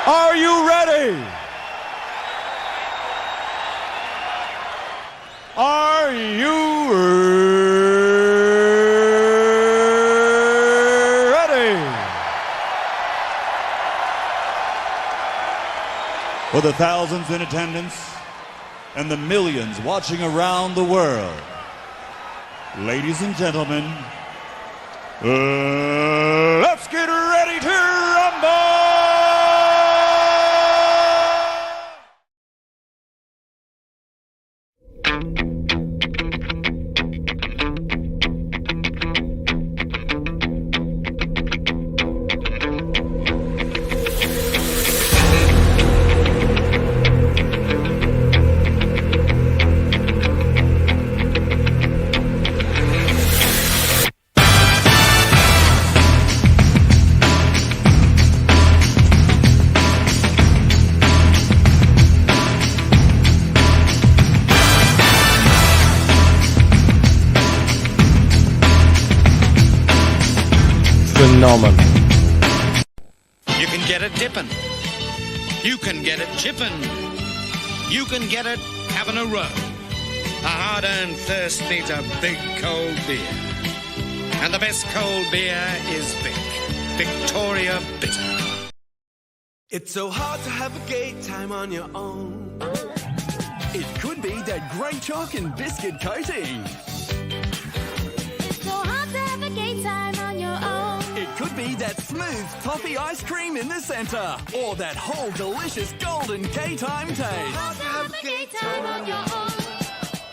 Are you ready? Are you ready? For the thousands in attendance and the millions watching around the world, ladies and gentlemen, let's get ready to rumble! Phenomenal. You can get it dipping. You can get it chipping. You can get it having a row. A hard-earned thirst needs a big cold beer. And the best cold beer is Vic. Victoria Bitter. It's so hard to have a gay time on your own. It could be that great chalk and biscuit coating. So hard to have a gay time on your own. It could be that smooth toffee ice cream in the centre. Or that whole delicious golden gay time taste. Hard to have a gay time on your own.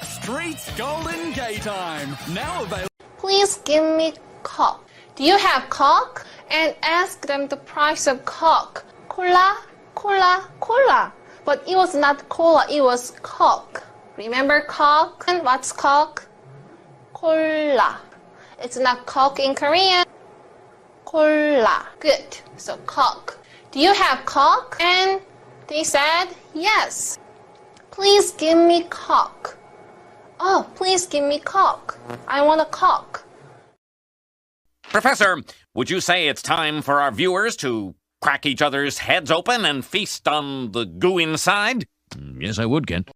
Street's Golden Gay Time. Now available. Please give me Coke. Do you have Coke? And ask them the price of Coke. Cola, cola, cola. But it was not cola, it was Coke. Remember Coke? And what's Coke? Cola. It's not Coke in Korean. Cola. Good. So Coke. Do you have Coke? And they said yes. Please give me Coke. Oh, please give me Coke. I want a Coke. Professor, would you say it's time for our viewers to crack each other's heads open and feast on the goo inside? Yes, I would, Kent.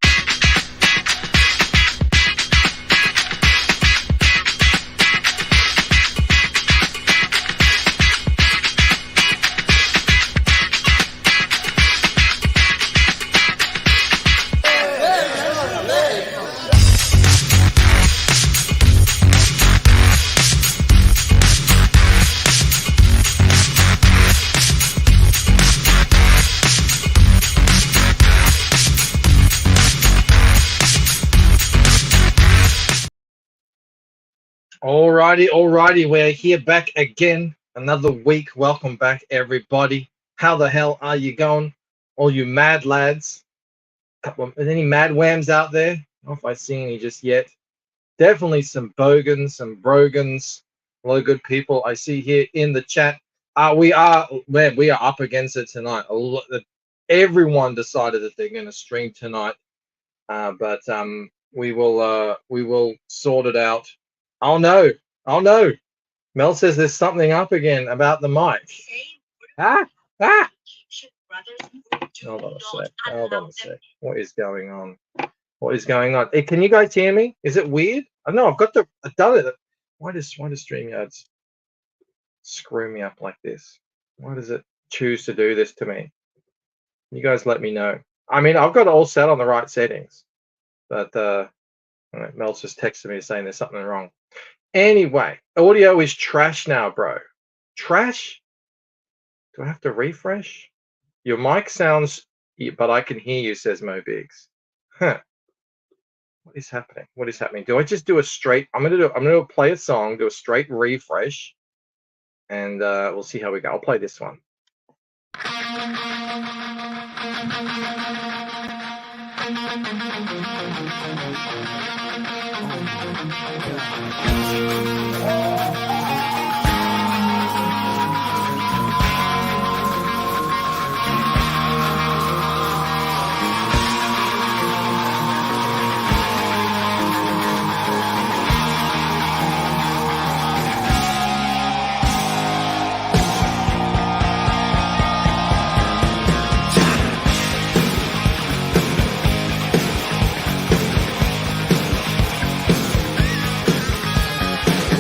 Alrighty, we're here back again, another week. Welcome back, everybody. How the hell are you going? All you mad lads. Any mad whams out there? I don't know if I see any just yet. Definitely some bogans, some brogans, a lot of good people I see here in the chat. We are up against it tonight. Everyone decided that they're going to stream tonight, but we will sort it out. Oh no. Mel says there's something up again about the mic. Hold on a sec. What is going on? Can you guys hear me? Is it weird? I know I've done it. Why does StreamYard screw me up like this? Why does it choose to do this to me? You guys let me know. I mean, I've got it all set on the right settings, but Mel's just texted me saying there's something wrong. Anyway, audio is trash now, bro. Trash? Do I have to refresh? Your mic sounds, but I can hear you, says Mo Biggs. Huh. What is happening? What is happening? Do I just do a straight? I'm gonna play a song, do a straight refresh, and we'll see how we go. I'll play this one.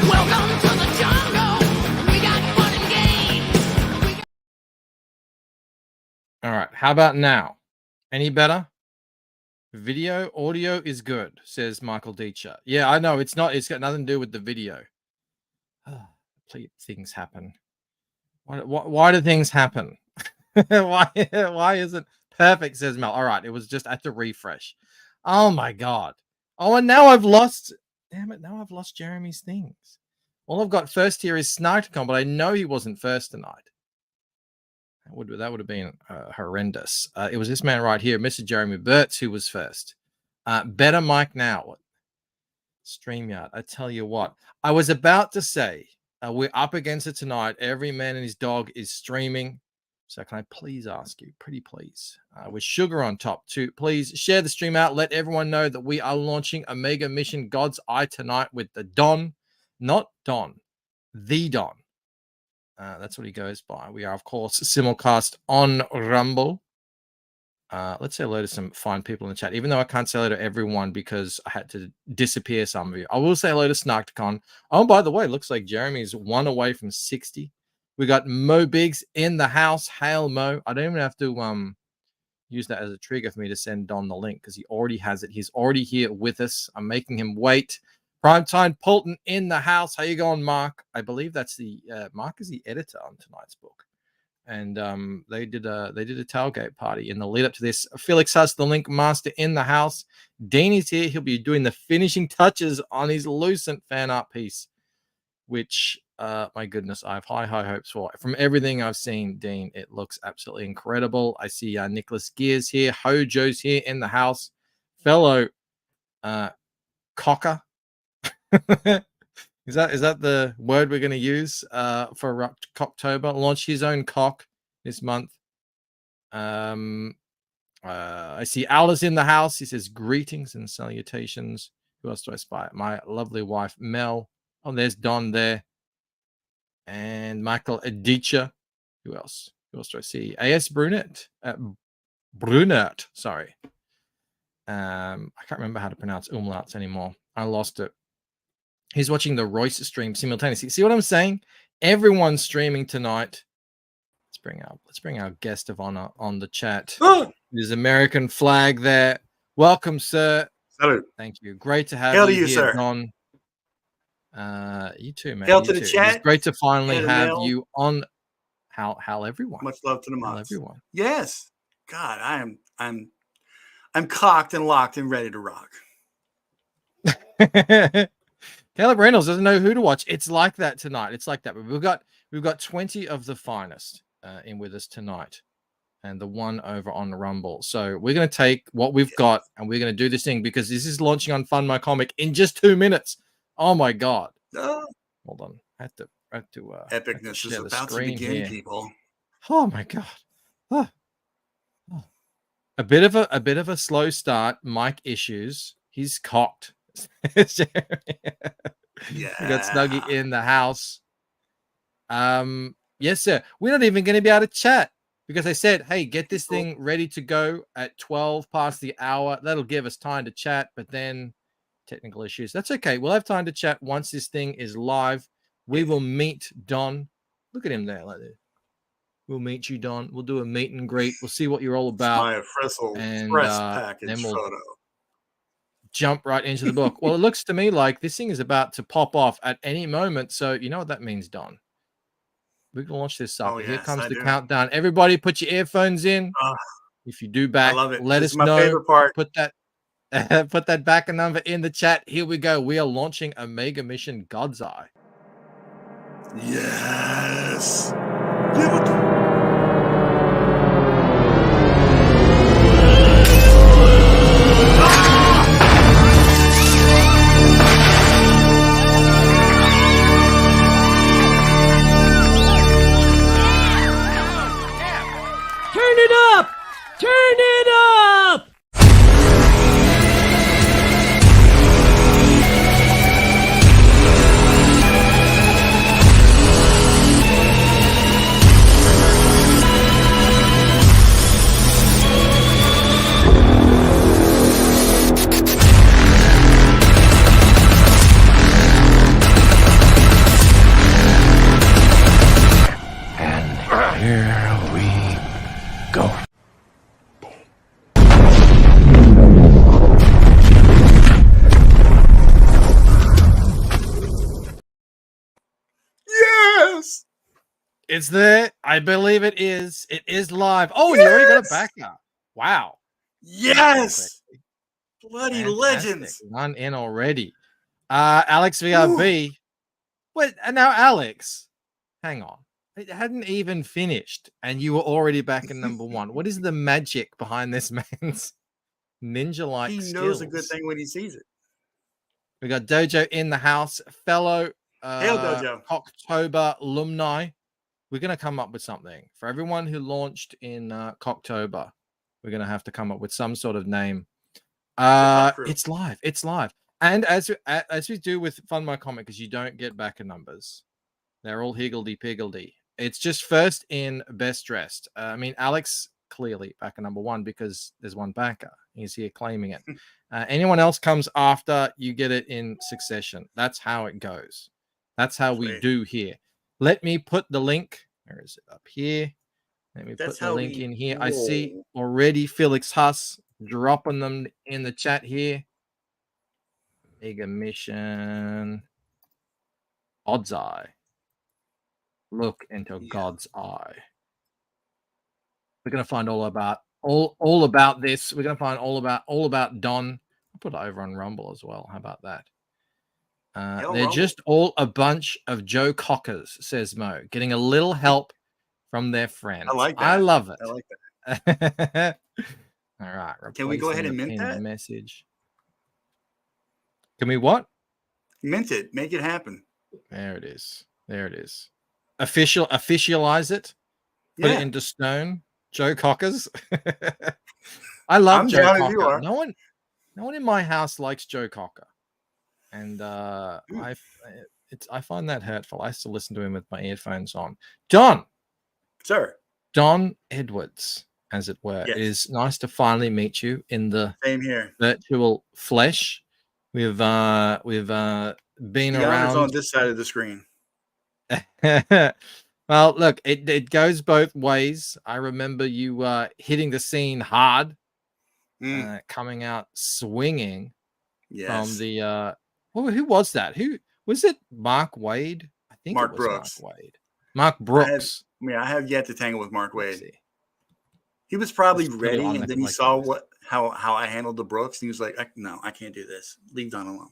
Welcome to the jungle. We got fun and games. All right. How about now? Any better? Video, audio is good, says Michael Deacher. Yeah, I know. It's not. It's got nothing to do with the video. Please, things happen. Why do things happen? Why isn't perfect, says Mel. All right. It was just at the refresh. Oh, my God. Oh, and now I've lost. Damn it. Now I've lost Jeremy's things. All I've got first here is Snarkcon, but I know he wasn't first tonight. That would have been horrendous. It was this man right here, Mr. Jeremy Burtz, who was first. Better mic now. StreamYard. I tell you what. I was about to say, we're up against it tonight. Every man and his dog is streaming. So can I please ask you, pretty please, with Sugar on top, to please share the stream out. Let everyone know that we are launching Omega Mission God's Eye tonight with the Don. Not Don, the Don. That's what he goes by. We are, of course, simulcast on Rumble. Let's say hello to some fine people in the chat, even though I can't say hello to everyone because I had to disappear some of you. I will say hello to Snarkcon. Oh, by the way, looks like Jeremy's 1 away from 60. We got Mo Biggs in the house. Hail, Mo. I don't even have to use that as a trigger for me to send Don the link because he already has it. He's already here with us. I'm making him wait. Primetime Polton in the house. How you going, Mark? I believe that's the Mark is the editor on tonight's book, and they did a tailgate party in the lead up to this. Felix has the link master in the house. Dean is here. He'll be doing the finishing touches on his Lucent fan art piece, which my goodness, I have high hopes for. From everything I've seen, Dean, it looks absolutely incredible. I see Nicholas Gears here. Hojo's here in the house. Fellow cocker. Is that the word we're going to use for Cocktober? Launch his own cock this month. I see Alice in the house. He says greetings and salutations. Who else do I spy? My lovely wife Mel. Oh, there's Don there, and Michael Adicha. Who else? Who else do I see? AS Brunette. Brunette. Sorry. I can't remember how to pronounce umlauts anymore. I lost it. He's watching the Royce stream simultaneously. See what I'm saying? Everyone's streaming tonight. Let's bring our guest of honor on the chat. There's American flag there. Welcome, sir. Salute. Thank you. Great to have Hail you to you, here, sir. Don. You too, man. Hail You to the too. chat. It's great to finally Hail to have Mel. you on. How everyone? Much love to the How mods. everyone. Yes. God, I'm cocked and locked and ready to rock. Caleb Reynolds doesn't know who to watch. It's like that tonight. It's like that. We've got 20 of the finest in with us tonight, and the one over on Rumble. So we're going to take what we've got, and we're going to do this thing because this is launching on Fund My Comic in just 2 minutes. Oh my God! Oh, Hold on, I have to epicness is share the about to screen begin, here. people. Oh my God! Oh. A bit of a slow start. Mic issues. He's cocked. Yeah. We got Snuggie in the house. Yes, sir. We're not even going to be able to chat because I said, hey, get this thing ready to go at 12 past the hour. That'll give us time to chat. But then technical issues. That's okay. We'll have time to chat once this thing is live. We will meet Don. Look at him there, like that. We'll meet you, Don. We'll do a meet and greet. We'll see what you're all about. My Fressel and Express package then we'll photo. jump right into the book. Well, it looks to me like this thing is about to pop off at any moment. So you know what that means, Don. We can launch this up. Oh, Here yes, comes I the do. countdown. Everybody put your earphones in. If you do back, love it. let This us is my know. favorite part. Put that put that backer number in the chat. Here we go. We are launching Omega Mission God's Eye. Yes. Turn it up! Turn it up! Here we go. Yes. It's there. I believe it is. It is live. Oh, and you already got a backer. Wow. Yes. Bloody Fantastic. legends. One in already. Alex VRB. Wait, now Alex, hang on. It hadn't even finished, and you were already back in number one. What is the magic behind this man's ninja-like He skills? knows a good thing when he sees it. We got Dojo in the house, fellow Hail, Dojo. Cocktober alumni. We're going to come up with something for everyone who launched in Cocktober. We're going to have to come up with some sort of name. It's live. It's live. And as we do with Fund My Comic, because you don't get backer numbers. They're all higgledy-piggledy. It's just first in, best dressed. I mean, Alex, clearly backer number one because there's one backer. He's here claiming it. Anyone else comes after, you get it in succession. That's how it goes. That's how we do here. Let me put the link. Where is it? Up here. Let me put the link in here. I see already Felix Huss dropping them in the chat here. Mega Mission. God's Eye. Look into God's eye. We're gonna find all about this. We're gonna find all about Don. I'll put it over on Rumble as well. How about that? They're just all a bunch of Joe Cockers, says Mo, getting a little help from their friends. I like that. I love it. I like that. All right. Can we go ahead and mint replacing the that? pinned message. Can we what? Mint it. Make it happen. There it is. There it is. Officialize it. Put it into stone. Joe Cockers. I love I'm Joe down if you Cocker. are. No one in my house likes Joe Cocker. And I find that hurtful. I still listen to him with my earphones on. Don. Sir. Don Edwards, as it were. Yes. It is nice to finally meet you in the Same here. virtual flesh. We've been The honor's around on this side of the screen. Well, look, it goes both ways. I remember you hitting the scene hard, coming out swinging from the who was that? Who was it? Mark Wade? I think Mark it was Brooks. Mark Wade. Mark Brooks. I have yet to tangle with Mark Wade. He was probably Let's put it ready, on and the then he like saw this. how I handled the Brooks, and he was like, "No, I can't do this. Leave Don alone."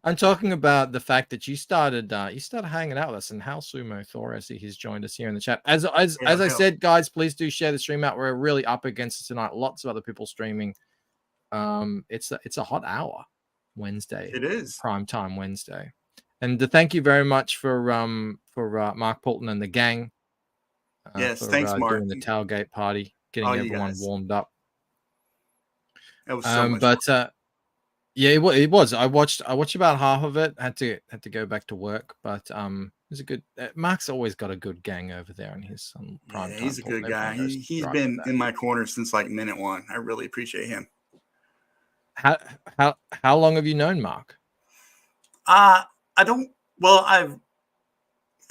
I'm talking about the fact that you started hanging out with us, and Hal Sumo Thoresi has joined us here in the chat. As I said, guys, please do share the stream out. We're really up against it tonight. Lots of other people streaming. It's a hot hour Wednesday. It is prime time Wednesday. And thank you very much for Mark Poulton and the gang. Yes, for, thanks, Mark. doing the tailgate party, getting everyone warmed up. That was so much fun. Yeah, it was. I watched about half of it. Had to go back to work, but it was a good. Mark's always got a good gang over there, and he's on prime time. He's a good guy. He's been in my corner since like minute one. I really appreciate him. How long have you known Mark? I don't. Well,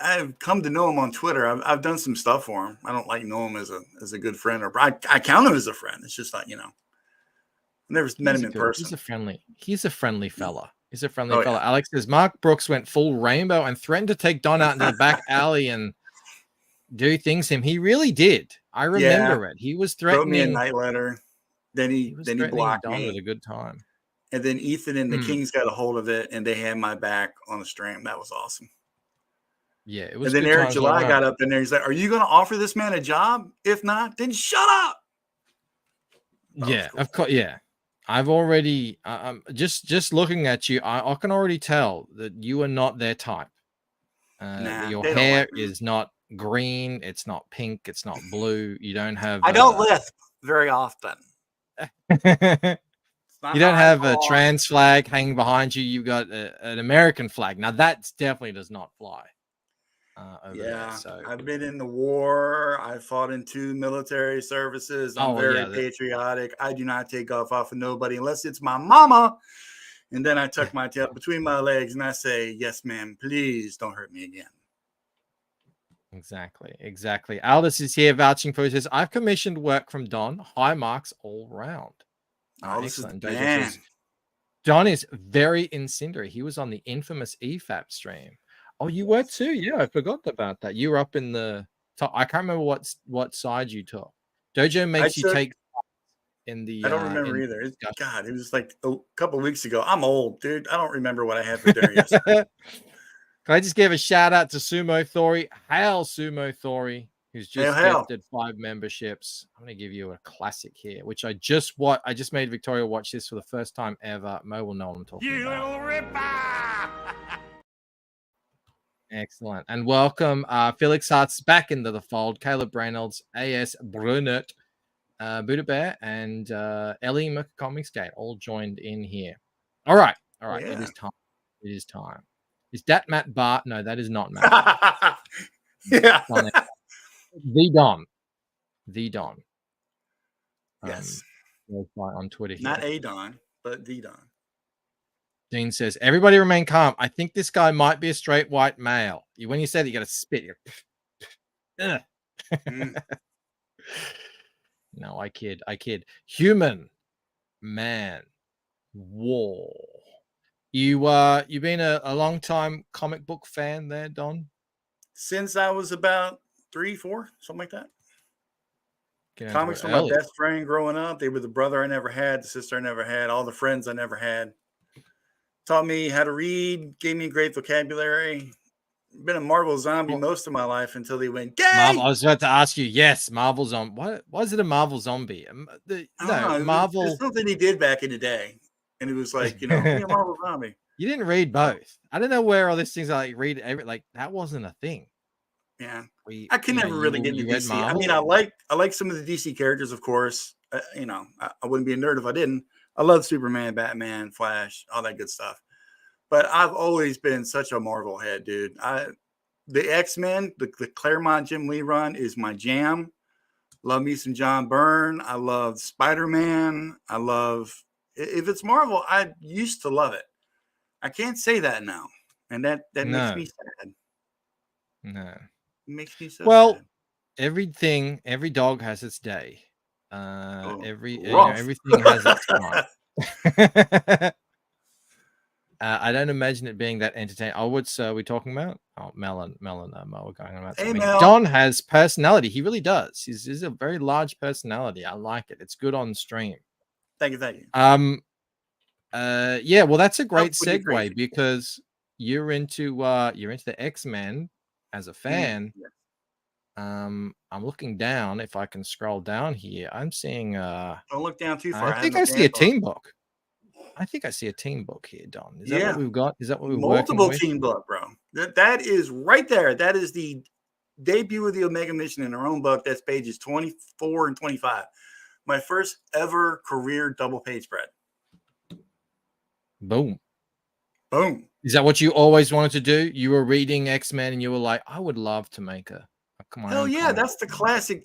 I've come to know him on Twitter. I've done some stuff for him. I don't like know him as a good friend, or I count him as a friend. It's just like, you know, I've never met him in person. He's a friendly fella. He's a friendly fella. Yeah. Alex says Mark Brooks went full rainbow and threatened to take Don out into the back alley and do things to him. He really did. I remember it. He was threatening. Wrote me a night letter. Then he blocked Don me. with a good time. And then Ethan and the Kings got a hold of it, and they had my back on the stream. That was awesome. Yeah, it was. And then Eric July got up in there. He's like, "Are you going to offer this man a job? If not, then shut up." Yeah, cool. Of course. Yeah, I've already. Just looking at you, I can already tell that you are not their type. Your hair is not green. It's not pink. It's not blue. You don't have. I don't lisp very often. You don't have a trans flag hanging behind you. You've got an American flag. Now that definitely does not fly. Yeah, so. I've been in the war. I fought in 2 military services. I'm very patriotic. I do not take off of nobody unless it's my mama. And then I tuck my tail between my legs and I say, "Yes, ma'am, please don't hurt me again." Exactly. Aldous is here vouching for it. Says, I've commissioned work from Don. High marks all round. Oh, excellent. Says, Don is very incendiary. He was on the infamous EFAP stream. Oh, you were too? Yeah, I forgot about that. You were up in the top. I can't remember what side you took. Dojo makes you take in the. I don't remember either. God, it was like a couple of weeks ago. I'm old, dude. I don't remember what I had for dinner yesterday. Can I just give a shout out to Sumo Thori? Hail Sumo Thori, who's just gifted 5 memberships. I'm going to give you a classic here, which I just made Victoria watch this for the first time ever. Mo will know what I'm talking about. You little ripper! Excellent. And welcome Felix Hart's back into the fold. Caleb Reynolds, A.S. Brunert, Buddha Bear, and Ellie McComicsgate all joined in here. All right. Yeah. It is time. Is that Matt Bart? No, that is not Matt. Yeah. The Don. Yes. On Twitter here. Not a Don, but the Don. Dean says, everybody remain calm. I think this guy might be a straight white male. When you said it, you got to spit. No, I kid. Human man war. You've been a long time comic book fan there, Don? Since I was about 3, 4, something like that. Comics were my best friend growing up. They were the brother I never had, the sister I never had, all the friends I never had. Taught me how to read, gave me a great vocabulary. Been a Marvel zombie most of my life until they went gay. I was about to ask you. Yes, Marvel zombie. What was it? A Marvel zombie? Marvel. It's something he did back in the day, and it was like, be a Marvel zombie. You didn't read both. I don't know where all these things are. Like read every that wasn't a thing. Yeah, I could never really get into DC. I mean, I like some of the DC characters, of course. I wouldn't be a nerd if I didn't. I love Superman, Batman, Flash, all that good stuff. But I've always been such a Marvel head, dude. The X-Men, the Claremont Jim Lee run is my jam. Love me some John Byrne. I love Spider-Man. If it's Marvel, I used to love it. I can't say that now. And that makes me sad. No. It makes me so sad. Every dog has its day. Everything has its time. I don't imagine it being that entertaining. Oh, what's we talking about? Oh, Melon, Mo, we're going about. Hey, Don has personality. He really does. He's a very large personality. I like it. It's good on stream. Thank you. Yeah. Well, that's a great segue because you're into the X-Men as a fan. Yeah. I'm looking down. If I can scroll down here, I'm seeing. Don't look down too far. I think I see a team book. I think I see a team book here, Don. Is that what we've got? Is that what we're working with? Multiple team book, bro. That is right there. That is the debut of the Omega Mission in our own book. That's pages 24 and 25. My first ever career double page spread. Boom. Is that what you always wanted to do? You were reading X-Men and you were like, I would love to make a come on. Hell yeah, that's the classic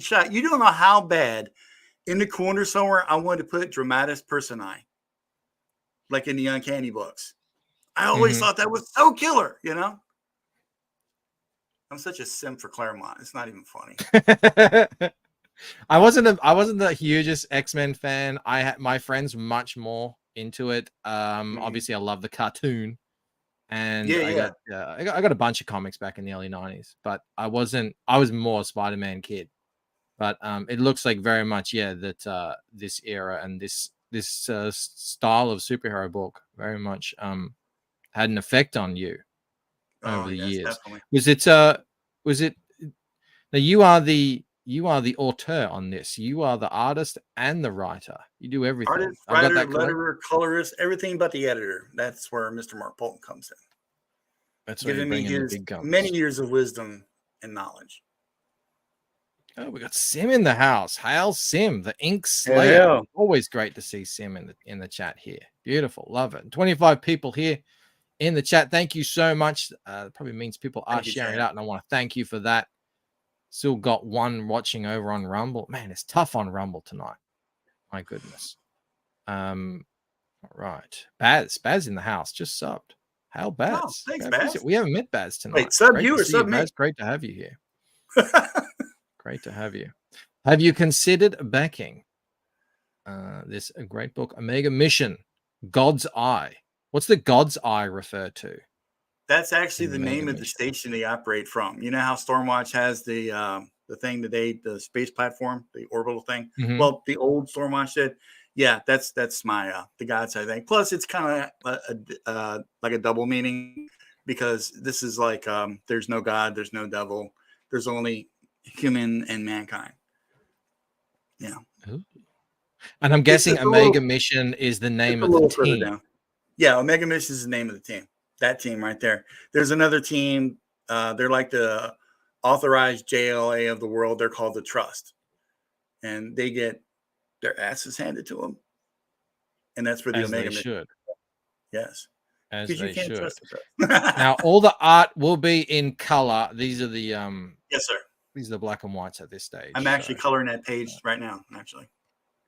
shot. You don't know how bad in the corner somewhere, I wanted to put Dramatis Personae, like in the Uncanny books. I always thought that was so killer, you know? I'm such a simp for Claremont. It's not even funny. I wasn't the hugest X-Men fan. I had my friends much more into it. Obviously I love the cartoon, and I got a bunch of comics back in the early 90s, but I was more a Spider-Man kid. But it looks like very much that this era and this style of superhero book very much had an effect on you over the years. Definitely. Was it now you are the auteur on this. You are the artist and the writer. You do everything. Artist, writer, letterer, colorist, everything but the editor. That's where Mr. Mark Polton comes in. That's giving me his many years of wisdom and knowledge. Oh, we got Sim in the house. Hail Sim, the Ink Slayer. Yeah. Always great to see Sim in the chat here. Beautiful, love it. 25 people here in the chat. Thank you so much. It probably means people are sharing it out, and I want to thank you for that. Still got one watching over on Rumble. Man, it's tough on Rumble tonight. My goodness. All right. Baz in the house. Just subbed. Hail Baz. Oh, thanks, Baz. We haven't met Baz tonight. Wait, sub you or sub me? Baz, great to have you here. Great to have you. Have you considered backing this great book, Omega Mission, God's Eye? What's the God's Eye refer to? That's actually the name of the station they operate from. You know how Stormwatch has the thing the space platform, the orbital thing. Well, the old Stormwatch did. Yeah, that's my the God's Eye thing. Plus, it's kind of like a double meaning, because this is like there's no God, there's no devil, there's only human and mankind. Yeah. Ooh. And I'm guessing Omega Mission is the name of the team. Yeah, Omega Mission is the name of the team. That team right there. There's another team. They're like the authorized JLA of the world. They're called the Trust, and they get their asses handed to them. And that's where the Omega Mission should. Yes, as they should. Now, all the art will be in color. These are the yes, sir. These are the black and whites at this stage. I'm actually coloring that page right now. Actually.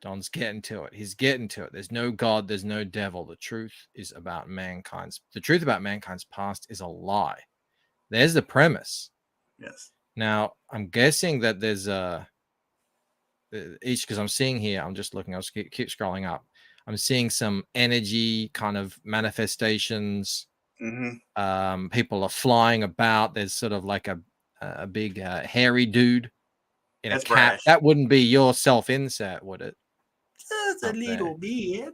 Don's getting to it. He's getting to it. There's no God. There's no devil. The truth is about the truth about mankind's past is a lie. There's the premise. Yes. Now, I'm guessing that there's because I'm seeing here, I'm just looking, I'll just keep scrolling up. I'm seeing some energy kind of manifestations. People are flying about. There's sort of like a big hairy dude in a cap. Brash. That wouldn't be your self-insert, would it? Just a little bit.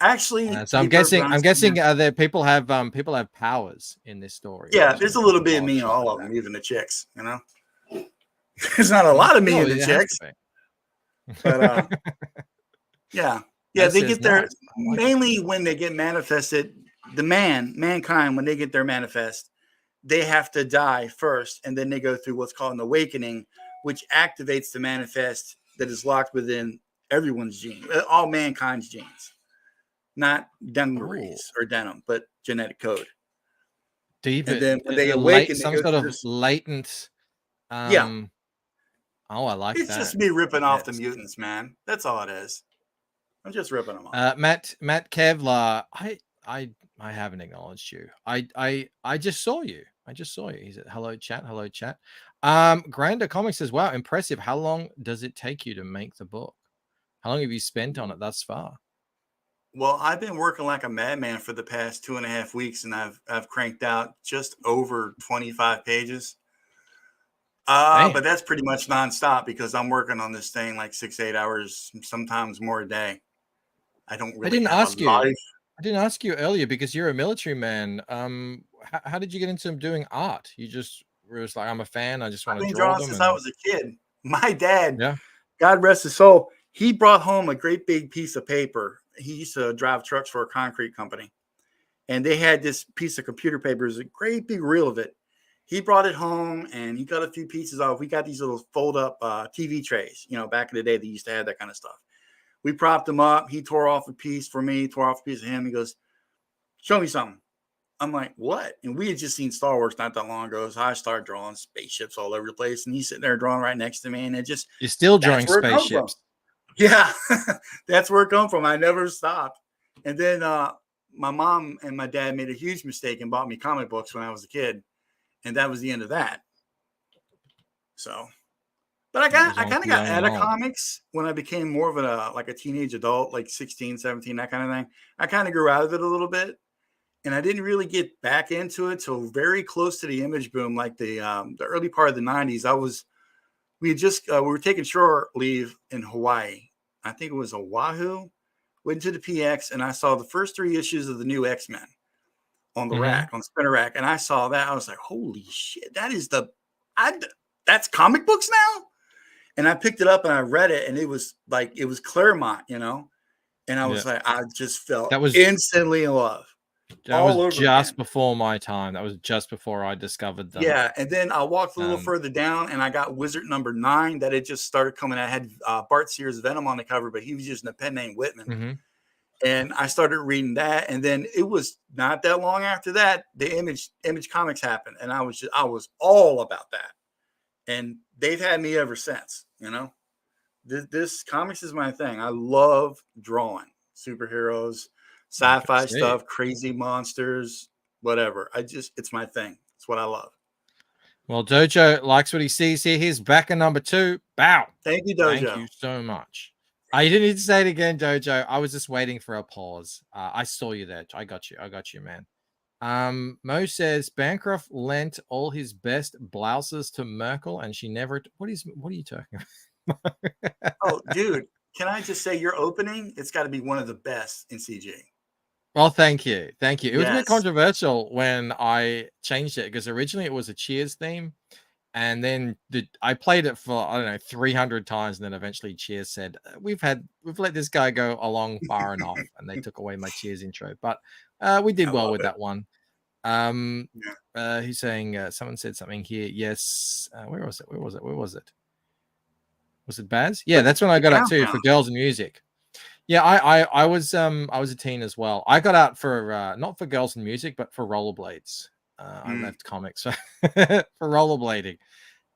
Actually, so I'm guessing there people have powers in this story. Yeah, there's a little bit of me in all of them, even the chicks. You know, there's not a lot of me in the chicks, but yeah, they get their mainly when they get manifested. The mankind, when they get their manifest, they have to die first, and then they go through what's called an awakening, which activates the manifest that is locked within everyone's gene, all mankind's genes, not dungarees or denim, but genetic code. Deep. And then when they awaken, some sort of latent. Yeah. Oh, I like that. It's just me ripping off the mutants, man. That's all it is. I'm just ripping them off. Matt Kevlar, I haven't acknowledged you. I just saw you. He said, hello, chat. Grander Comics says, wow, impressive. How long does it take you to make the book? How long have you spent on it thus far? Well, I've been working like a madman for the past 2.5 weeks, and I've cranked out just over 25 pages. But that's pretty much nonstop because I'm working on this thing like 6-8 hours, sometimes more a day. I didn't ask you earlier because you're a military man. How did you get into doing art? You just were like, I'm a fan. I just want to draw them. Since I was a kid. My dad, God rest his soul, he brought home a great big piece of paper. He used to drive trucks for a concrete company, and they had this piece of computer paper. It was a great big reel of it. He brought it home, and he got a few pieces off. We got these little fold-up TV trays. You know, back in the day, they used to have that kind of stuff. We propped him up. He tore off a piece for me, tore off a piece of him. He goes, show me something. I'm like, what? And we had just seen Star Wars not that long ago. So I started drawing spaceships all over the place. And he's sitting there drawing right next to me. And it just, You're still drawing that's where it come from. spaceships. Yeah, that's where it come from. I never stopped. And then my mom and my dad made a huge mistake and bought me comic books when I was a kid. And that was the end of that. So, but I kind of got out of comics when I became more of a teenage adult, like 16, 17, that kind of thing. I kind of grew out of it a little bit. And I didn't really get back into it till very close to the Image boom, like the early part of the 90s. We were taking shore leave in Hawaii. I think it was Oahu. Went to the PX and I saw the first 3 issues of the new X-Men on the rack, on the spinner rack. And I saw that. I was like, holy shit, that's comic books now? And I picked it up and I read it and it was Claremont, you know? And I was like, I just felt instantly in love. That was just before my time. That was just before I discovered them. Yeah, and then I walked a little further down, and I got Wizard number 9 that it just started coming. I had Bart Sears Venom on the cover, but he was using a pen name Whitman. And I started reading that, and then it was not that long after that the Image Comics happened, and I was all about that, and they've had me ever since. You know, this comics is my thing. I love drawing superheroes. Sci-fi stuff, crazy monsters, whatever. It's my thing. It's what I love. Well, Dojo likes what he sees here. He's back in number 2. Bow. Thank you, Dojo. Thank you so much. You didn't need to say it again, Dojo. I was just waiting for a pause. I saw you there. I got you, man. Mo says Bancroft lent all his best blouses to Merkel, and she never. What are you talking about? Oh, dude, can I just say your opening? It's got to be one of the best in CG. Well, thank you. It was a bit controversial when I changed it because originally it was a Cheers theme, and then I played it for 300 times, and then eventually Cheers said we've let this guy go along far enough, and they took away my Cheers intro. But we did well with that one. He's saying someone said something here. Yes, where was it? Was it Baz? Yeah, that's when I got out too for Girls and Music. Yeah, I was a teen as well. I got out for not for Girls and Music, but for rollerblades. I left comics for rollerblading,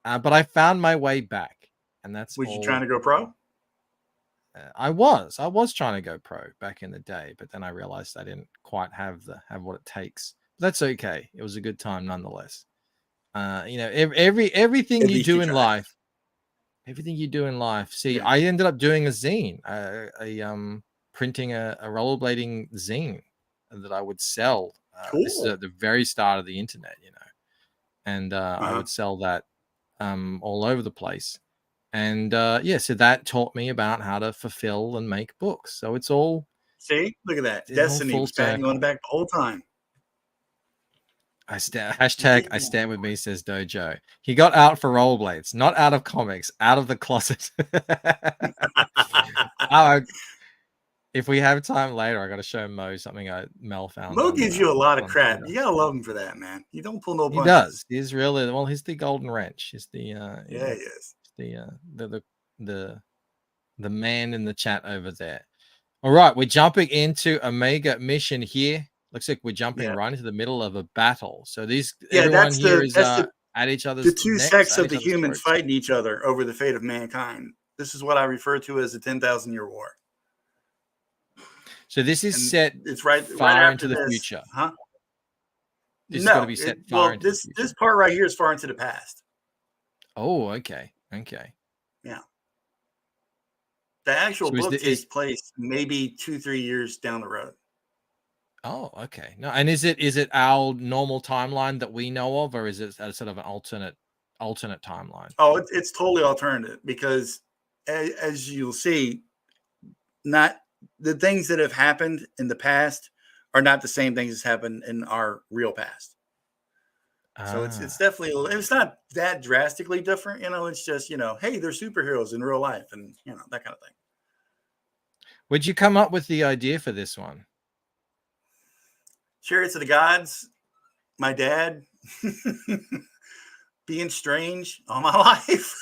but I found my way back, and that's. Was you trying to go pro? I was trying to go pro back in the day, but then I realized I didn't quite have what it takes. But that's okay. It was a good time nonetheless. Everything you do in life. Everything you do in life. See, I ended up doing a zine, printing a rollerblading zine that I would sell. This is at the very start of the internet, and I would sell that all over the place. And so that taught me about how to fulfill and make books. So it's all. See, look at that. Destiny was patting you on the back the whole time. I stand with me, says Dojo. He got out for rollerblades, not out of comics, out of the closet. If we have time later, I got to show Mo something Mel found. Mo gives you a lot of crap. You gotta love him for that, man. You don't pull no punches. He does. He's really he's the golden wrench. He's the he is the man in the chat over there. All right, we're jumping into Omega Mission here. Looks like we're jumping right into the middle of a battle. So everyone here is at each other's. The two sects of the humans fighting each other over the fate of mankind. This is what I refer to as the 10,000-year war. So this is set. It's right far into the future, huh? This is going to be set far into the future. This part right here is far into the past. Oh, okay. Yeah. The actual book takes place maybe 2-3 years down the road. Oh, okay. No, and is it our normal timeline that we know of, or is it a sort of an alternate timeline? Oh, it's totally alternative because, as you'll see, not the things that have happened in the past are not the same things that happened in our real past. So it's definitely, it's not that drastically different. It's just hey, they're superheroes in real life, and that kind of thing. Would you come up with the idea for this one? Chariots of the Gods, my dad, being strange all my life.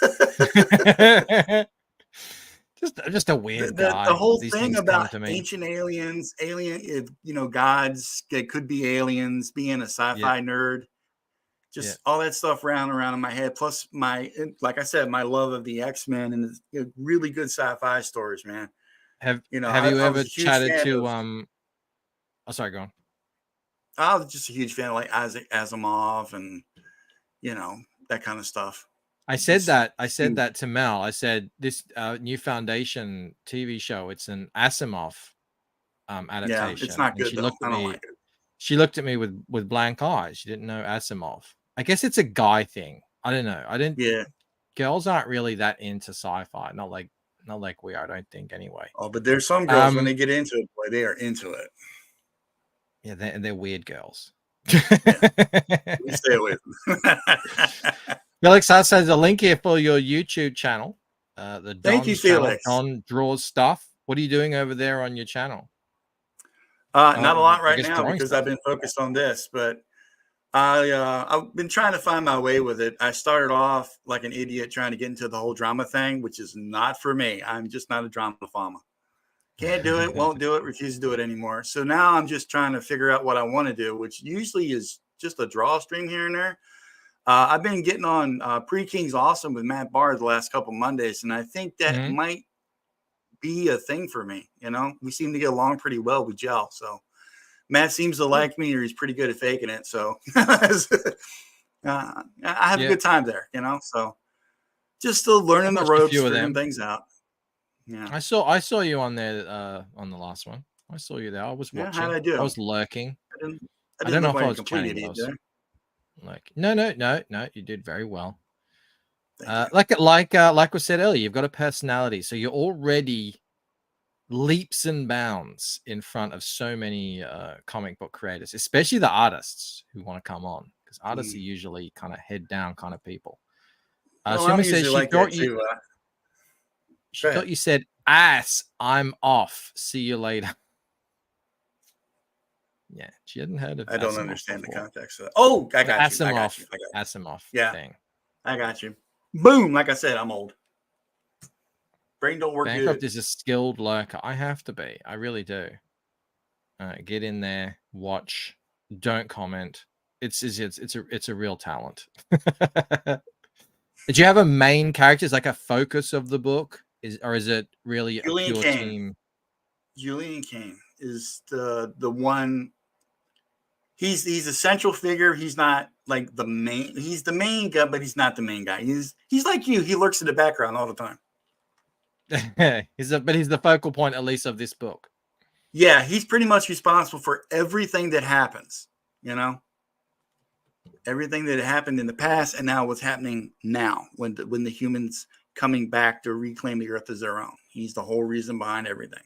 just a weird the guy. whole These thing things come about to me. ancient aliens, gods, it could be aliens, being a sci-fi nerd, just all that stuff around in my head. Plus like I said, my love of the X-Men and really good sci-fi stories, man. Have you I was ever a huge chatted fan to of- oh, sorry, go on. I was just a huge fan of like Isaac Asimov and that kind of stuff. I said that to Mel. I said this new Foundation TV show, it's an Asimov adaptation. Yeah, it's not good. She though. looked I at don't me. like it. She looked at me with blank eyes. She didn't know Asimov. I guess it's a guy thing. I don't know. Yeah. Girls aren't really that into sci-fi. Not like we are. I don't think anyway. Oh, but there's some girls when they get into it, boy, they are into it. Yeah, they're weird girls. We stay away from them. Felix says a link here for your YouTube channel. The Thank you, Felix. Don Draws Stuff. What are you doing over there on your channel? Not a lot right guess now drawing because stuff. I've been focused on this, but I've been trying to find my way with it. I started off like an idiot trying to get into the whole drama thing, which is not for me. I'm just not a drama farmer. Can't do it, won't do it, refuse to do it anymore. So now I'm just trying to figure out what I want to do, which usually is just a draw stream here and there. I've been getting on Pre-King's Awesome with Matt Barr the last couple Mondays, and I think that might be a thing for me. We seem to get along pretty well. We gel. So Matt seems to like me, or he's pretty good at faking it. So I have a good time there, So just still learning the ropes, figuring things out. Yeah, I saw you on there on the last one. I saw you there. I was watching. How'd I do? I was lurking. I don't know look if I like was a complete chatting. idiot, Like no, you did very well. Like we said earlier, you've got a personality, so you're already leaps and bounds in front of so many comic book creators, especially the artists who want to come on, because artists are usually kind of head down kind of people. Somebody says she thought you. She thought you said ass. I'm off. See you later. Yeah, she hadn't heard of. I don't understand the context of that. Oh, I got you. Asimov thing. I got you. Boom. Like I said, I'm old. Brain don't work Bankrupt good. is a skilled lurker. I have to be. I really do. Get in there, watch, don't comment. It's a real talent. Did you have a main character? Is like a focus of the book? Is it really Julian a pure Kane. team? Julian Kane is the one. He's a central figure. He's not like the main. He's the main guy, but he's not the main guy. He's like you. He lurks in the background all the time. He's the focal point, at least, of this book. Yeah, he's pretty much responsible for everything that happens. Everything that happened in the past, and now what's happening now when the humans coming back to reclaim the earth as their own. He's the whole reason behind everything.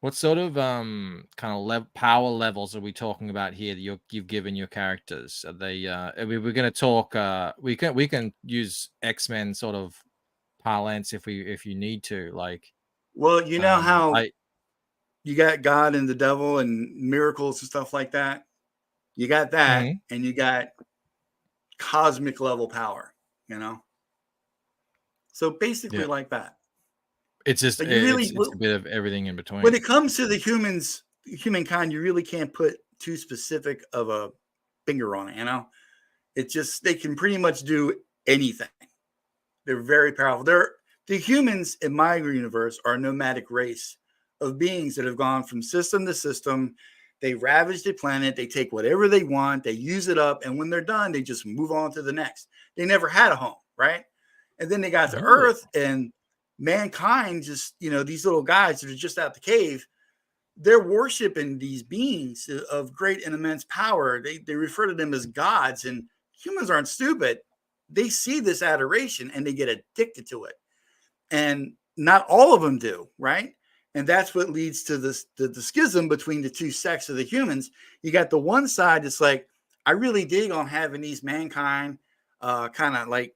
What sort of kind of power levels are we talking about here that you've given your characters? Are they? We're going to talk. We can use X-Men sort of parlance if you need to. Like, well, you know how you got God and the devil and miracles and stuff like that. You got that, and you got cosmic level power. So basically, like that. It's just it's a bit of everything in between. When it comes to the humankind, you really can't put too specific of a finger on it. It's just they can pretty much do anything. They're very powerful. The humans in my universe are a nomadic race of beings that have gone from system to system. They ravage the planet. They take whatever they want. They use it up, and when they're done, they just move on to the next. They never had a home, right? And then they got to Earth, and mankind just, these little guys that are just out the cave, they're worshiping these beings of great and immense power. They refer to them as gods, and humans aren't stupid. They see this adoration and they get addicted to it. And not all of them do, right? And that's what leads to the schism between the two sects of the humans. You got the one side that's like, I really dig on having these mankind kind of like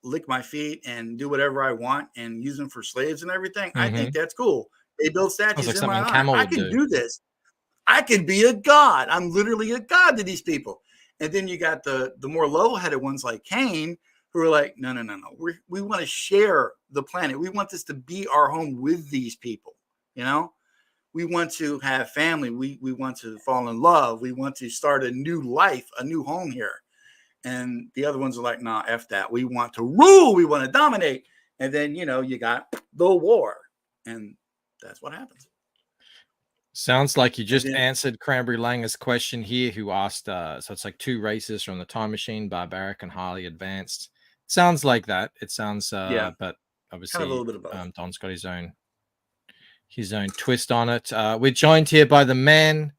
lick my feet and do whatever I want and use them for slaves and everything. I think that's cool. They build statues in my honor. I can do this. I can be a god. I'm literally a god to these people. And then you got the more level-headed ones like Kane, who are like, no. We want to share the planet. We want this to be our home with these people. You know, we want to have family. We want to fall in love. We want to start a new life, a new home here. And the other ones are like, nah, F that. We want to rule. We want to dominate. And then, you know, you got the war. And that's what happens. Sounds like you just answered Cranberry Langer's question here, who asked, so it's like 2 races from the Time Machine, Barbaric and Highly Advanced. Sounds like that. It sounds, but obviously kind of a little bit of both. Don's got his own twist on it. We're joined here by the man,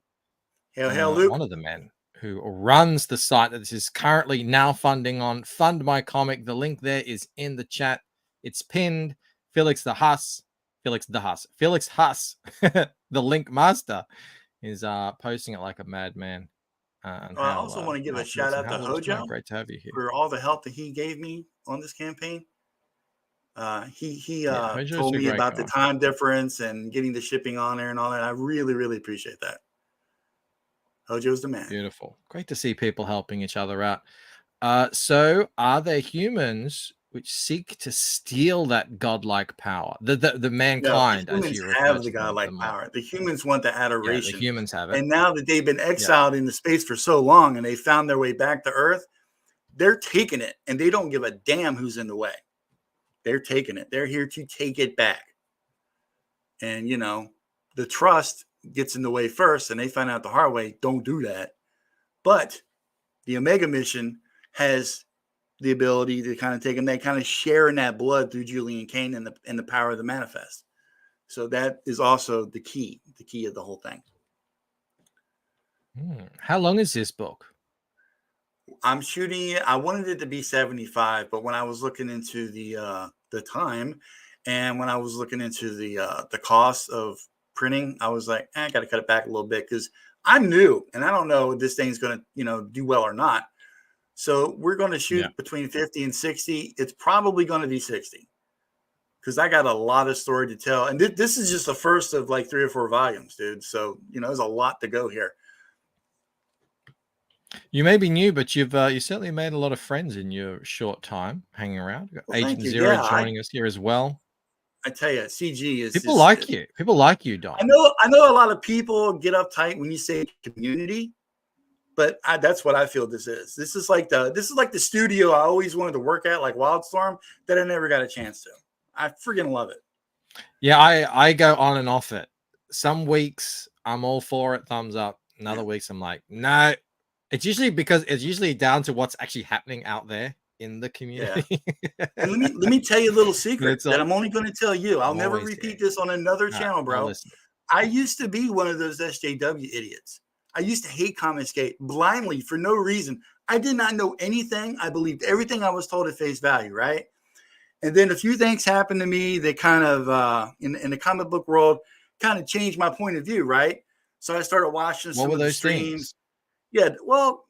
Hail, Luke. one of the men who runs the site that this is currently now funding on Fund My Comic. The link there is in the chat. It's pinned. Felix Huss, the link master, is posting it like a madman. I also want to give a shout out to Hojo. Great to have you here. For all the help that he gave me on this campaign. He told me about the time difference and getting the shipping on there and all that. I really, really appreciate that. Hojo's the man. Beautiful. Great to see people helping each other out. So are there humans which seek to steal that godlike power? The mankind, no, the humans have the godlike power. The humans want the adoration. Yeah, the humans have it. And now that they've been exiled into space for so long and they found their way back to Earth, they're taking it and they don't give a damn who's in the way. They're taking it. They're here to take it back. And, you know, the trust gets in the way first and they find out the hard way. Don't do that. But the Omega mission has the ability to kind of take them. They kind of share in that blood through Julian Kane and the power of the manifest. So that is also the key of the whole thing. How long is this book? I'm shooting it. I wanted it to be 75, but when I was looking into the time and when I was looking into the cost of printing, I was like, I got to cut it back a little bit because I'm new and I don't know if this thing's going to, you know, do well or not. So we're going to shoot between 50 and 60. It's probably going to be 60 because I got a lot of story to tell. And this is just the first of like 3 or 4 volumes, dude. So, you know, there's a lot to go here. You may be new, but you've you certainly made a lot of friends in your short time hanging around. Agent Zero joining us here as well. I tell you, CG is people like you. People like you, Don. I know a lot of people get uptight when you say community, but that's what I feel this is. This is like the studio I always wanted to work at, like Wildstorm, that I never got a chance to. I freaking love it. Yeah, I go on and off it. Some weeks I'm all for it, thumbs up. And other weeks I'm like, no. It's usually down to what's actually happening out there in the community. Yeah. And let me tell you a little secret that I'm only going to tell you. I'll never repeat this on another channel, bro. I used to be one of those SJW idiots. I used to hate Comicsgate blindly for no reason. I did not know anything. I believed everything I was told at face value, right? And then a few things happened to me that kind of, in the comic book world, kind of changed my point of view, right? So I started watching some of the streams. Yeah, well,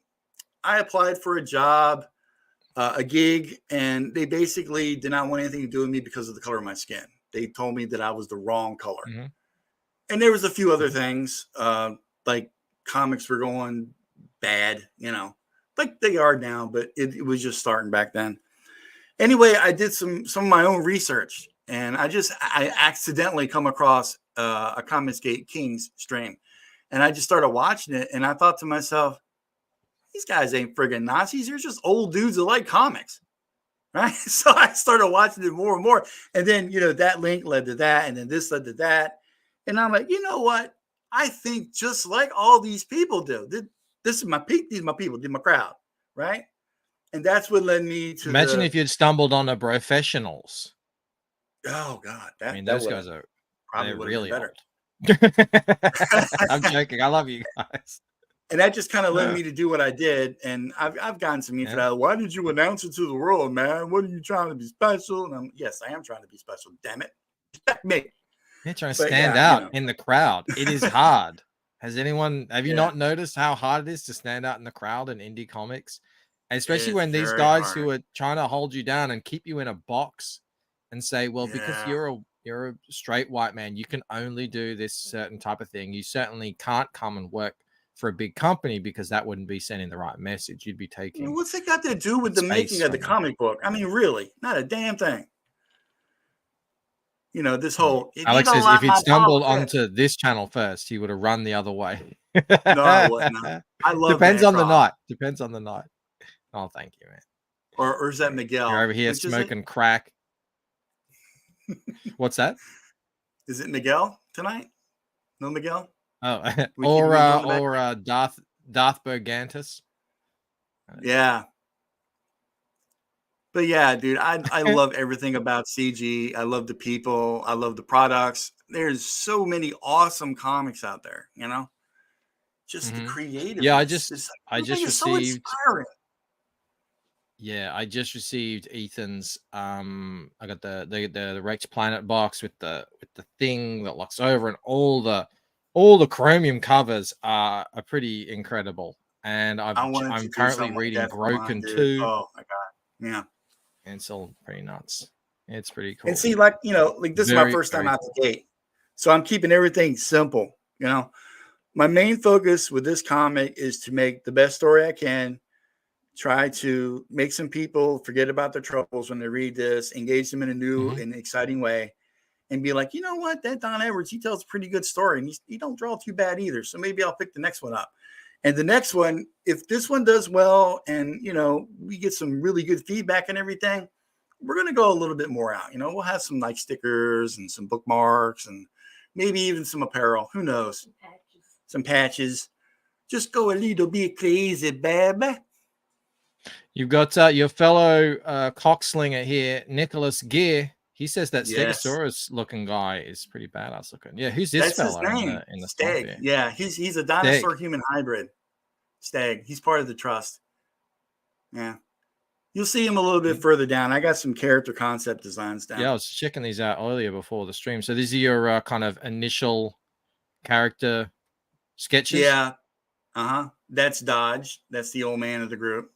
I applied for a job, a gig, and they basically did not want anything to do with me because of the color of my skin. They told me that I was the wrong color. Mm-hmm. And there was a few other things, like comics were going bad, you know, like they are now, but it was just starting back then. Anyway, I did some of my own research, and I accidentally come across a Comicsgate Kings stream. And I just started watching it, and I thought to myself, these guys ain't friggin' Nazis. They're just old dudes that like comics, right? So I started watching it more and more. And then, you know, that link led to that, and then this led to that. And I'm like, you know what? I think just like all these people do. This is my people. These are my people. These are my crowd, right? And that's what led me to imagine if you'd stumbled on a Professionals. Oh, God. Those guys are probably really better. I'm joking. I love you guys. And that just kind of led me to do what I did. And I've gotten some meat for that. Why did you announce it to the world, man? What are you trying to be special? And yes, I am trying to be special. Damn it. Respect me. You're trying to stand out in the crowd. It is hard. Have you not noticed how hard it is to stand out in the crowd in indie comics? And especially when these guys who are trying to hold you down and keep you in a box and say, well, because you're a straight white man, you can only do this certain type of thing. You certainly can't come and work for a big company because that wouldn't be sending the right message. You'd be taking. What's it got to do with the making of the comic book? I mean, really, not a damn thing. You know, this whole Alex says if he'd stumbled onto this channel first, he would have run the other way. No, I wouldn't. I love Depends on the Bancroft. night. Depends on the night. Oh, thank you, man. Or is that Miguel? You're over here smoking crack. What's that? Is it Miguel tonight? No Miguel? Oh, or Darth Bergantis. Yeah. But yeah, dude, I love everything about CG. I love the people. I love the products. There's so many awesome comics out there, you know? Just the creative. Yeah, I just received so inspiring. Yeah, I just received Ethan's I got the Rex Planet box with the thing that looks over, and all the chromium covers are pretty incredible. And I'm currently reading Broken 2. Oh my god. Yeah. And it's all pretty nuts. It's pretty cool. And see, like, you know, like this is my first time out the gate. So I'm keeping everything simple, you know. My main focus with this comic is to make the best story I can, try to make some people forget about their troubles when they read this, engage them in a new and exciting way, and be like, you know what, that Don Edwards, he tells a pretty good story, and he don't draw too bad either. So maybe I'll pick the next one up. And the next one, if this one does well and, you know, we get some really good feedback and everything, we're going to go a little bit more out. You know, we'll have some like stickers and some bookmarks and maybe even some apparel. Who knows? Some patches. Just go a little bit crazy, baby. You've got your fellow cockslinger here, Nicholas Gear. He says that Stegosaurus looking guy is pretty badass looking. Yeah, who's this That's fellow his name. in the Stag. Yeah, he's a dinosaur human hybrid. Stag. He's part of the trust. Yeah. You'll see him a little bit further down. I got some character concept designs down. Yeah, I was checking these out earlier before the stream. So these are your kind of initial character sketches? Yeah. That's Dodge. That's the old man of the group.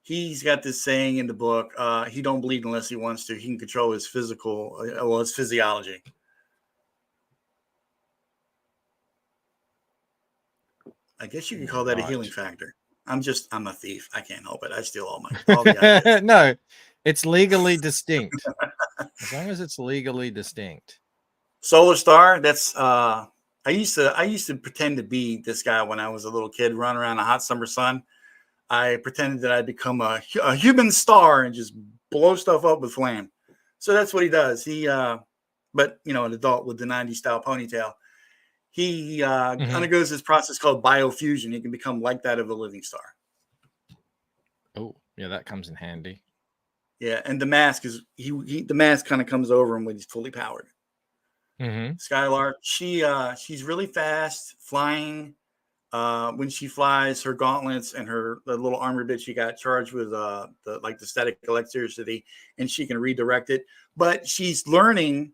He's got this saying in the book, he don't bleed unless he wants to. He can control his his physiology. I guess you can call that a healing factor. I'm a thief. I can't help it. I steal all the ideas. No, it's legally distinct. As long as it's legally distinct. Solar Star, that's I used to pretend to be this guy when I was a little kid, run around a hot summer sun. I pretended that I'd become a human star and just blow stuff up with flame. So that's what he does. He, but you know, an adult with the 90s style ponytail. He undergoes this process called biofusion. He can become like that of a living star. Oh, yeah, that comes in handy. Yeah, and the mask is the mask kind of comes over him when he's fully powered. Skylark, she's really fast flying. When she flies, her gauntlets and the little armor bit she got charged with the static electricity, and she can redirect it. But she's learning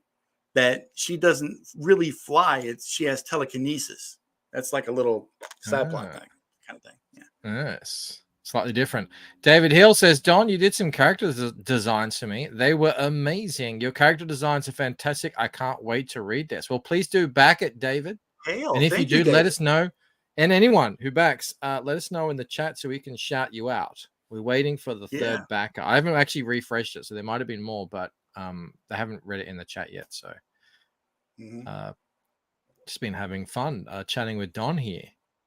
that she doesn't really fly. She has telekinesis. That's like a little side plot thing, kind of thing. Yeah. Yes. Slightly different. David Hill says, Don, you did some character designs for me. They were amazing. Your character designs are fantastic. I can't wait to read this. Well, please do back it, David. And if you do, let us know. And anyone who backs, let us know in the chat so we can shout you out. We're waiting for the third backer. I haven't actually refreshed it, so there might have been more, but they haven't read it in the chat yet. So just been having fun chatting with Don here.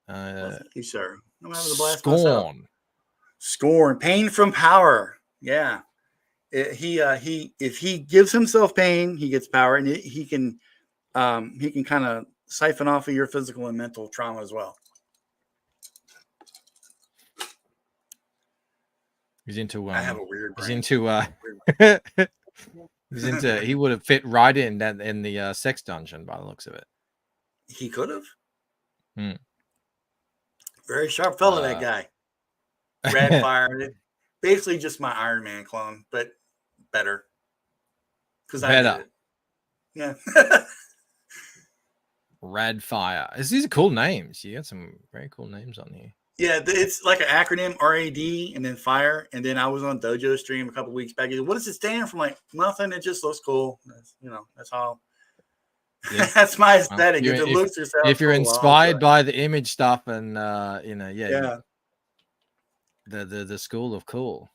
Thank you, sir. I'm having a blast. Scorn. Pain from power. Yeah. If he gives himself pain, he gets power, and he can kind of siphon off of your physical and mental trauma as well. He's into I have a weird brain. He's into he would have fit right in the sex dungeon by the looks of it. He could have. Very sharp fellow, that guy. Red Fire. Basically just my Iron Man clone, but better. Because I did it. Yeah. Radfire. These are cool names. You got some very cool names on here. Yeah, it's like an acronym, RAD, and then fire. And then I was on Dojo stream a couple weeks back. What does it stand for? I'm like, nothing. It just looks cool. That's how Yeah. That's my aesthetic. Well, If it looks or sounds if you're cool, I'll do inspired it. by the image stuff and Yeah. the school of cool.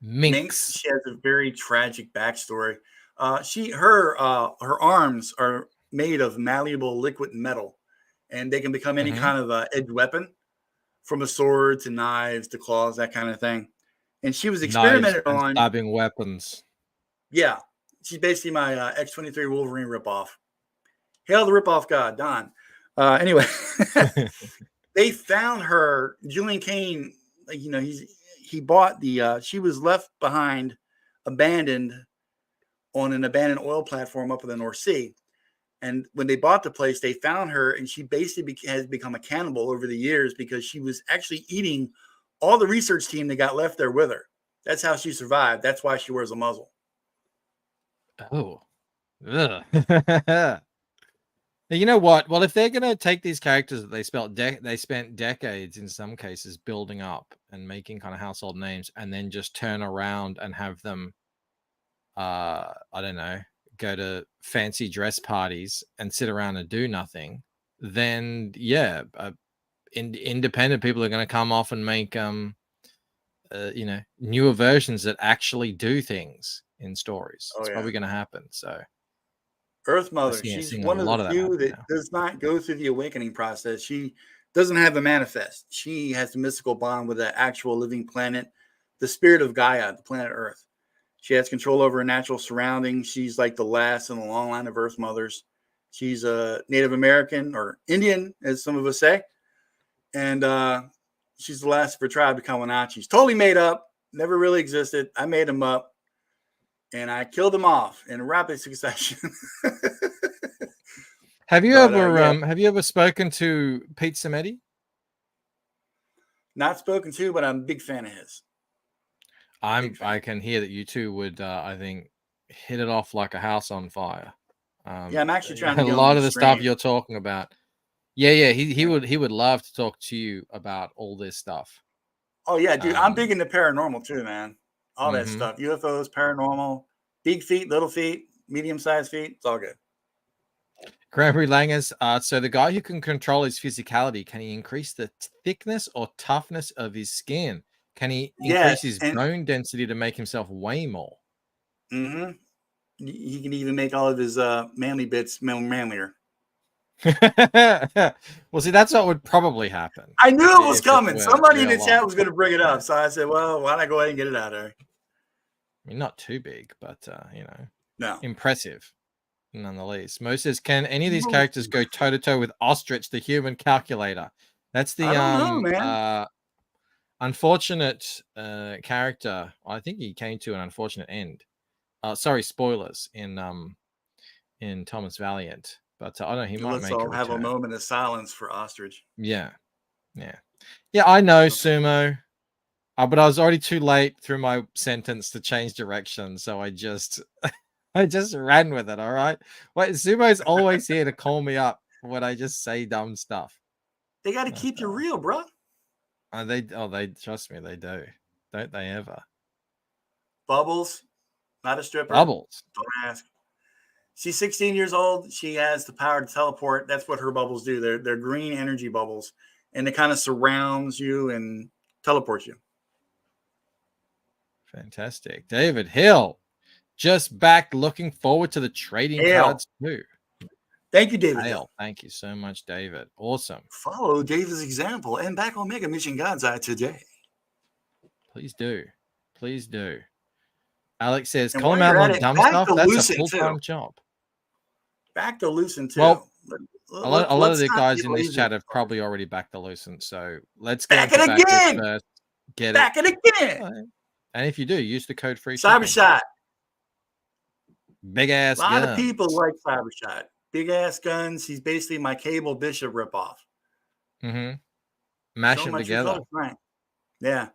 Minx, she has a very tragic backstory. Her arms are made of malleable liquid metal, and they can become any kind of edged weapon, from a sword to knives to claws, that kind of thing. And she was experimented on stabbing weapons. Yeah, she's basically my X-23 Wolverine ripoff. Hail the ripoff god, Don. Anyway, they found her. Julian Kane, he bought the. She was left behind, abandoned, on an abandoned oil platform up in the North Sea. And when they bought the place, they found her, and she basically has become a cannibal over the years because she was actually eating all the research team that got left there with her. That's how she survived. That's why she wears a muzzle. Oh. You know what? Well, if they're going to take these characters that they spent decades in some cases building up and making kind of household names, and then just turn around and have them, I don't know, go to fancy dress parties and sit around and do nothing, then yeah, independent people are going to come off and make newer versions that actually do things in stories. It's probably going to happen. So Earth Mother, she's one of the few that does not go through the awakening process. She doesn't have the manifest. She has the mystical bond with the actual living planet, the spirit of Gaia, the planet Earth. She has control over her natural surroundings. She's like the last in the long line of Earth Mothers. She's a Native American or Indian, as some of us say. And she's the last of her tribe to Kawanachi. She's totally made up, never really existed. I made them up, and I killed them off in rapid succession. Have you ever spoken to Pete Samedi? Not spoken to, but I'm a big fan of his. I can hear that you two would, I think, hit it off like a house on fire. Yeah, I'm actually trying to a lot of the stuff you're talking about. Yeah, he would love to talk to you about all this stuff. Oh yeah, dude, I'm big into paranormal too, man. All that stuff, UFOs, paranormal, big feet, little feet, medium-sized feet, it's all good. Cranberry Langers, so the guy who can control his physicality, can he increase the thickness or toughness of his skin? Can he increase his bone density to make himself weigh more? Mm-hmm. He can even make all of his manly bits manlier. Well, see, that's what would probably happen. I knew it was coming. Somebody in the chat was going to bring it up. So I said, well, why don't I go ahead and get it out there? I mean, not too big, but, no. Impressive nonetheless. Mo says, can any of these characters go toe-to-toe with Ostrich, the human calculator? That's the I don't know, man. Unfortunate character. I think he came to an unfortunate end. Sorry, spoilers in Thomas Valiant, but I don't know, he might Let's make all have a moment of silence for Ostrich. Yeah. I know, Sumo, but I was already too late through my sentence to change direction, so I just ran with it. All right. Wait, Sumo's always here to call me up when I just say dumb stuff. They got to keep you real, bro. They trust me, they do. Don't they ever? Bubbles, not a stripper. Bubbles. Don't ask. She's 16 years old. She has the power to teleport. That's what her bubbles do. They're green energy bubbles, and it kind of surrounds you and teleports you. Fantastic. David Hill, just back. Looking forward to the trading cards too. Thank you, David. Hill. Thank you so much, David. Awesome. Follow David's example and back on Mega Mission God's Eye today. Please do. Please do. Alex says, call him out on dumb stuff. That's a full-time job. Back to Lucent too. Well, a lot of the guys in this chat have probably already backed the Lucent, so let's get back it again. First. Get back it again. And if you do, use the code free. Cybershot. Big ass. A lot of people like Cybershot. Big ass guns. He's basically my Cable Bishop ripoff. Mash them together. Yeah.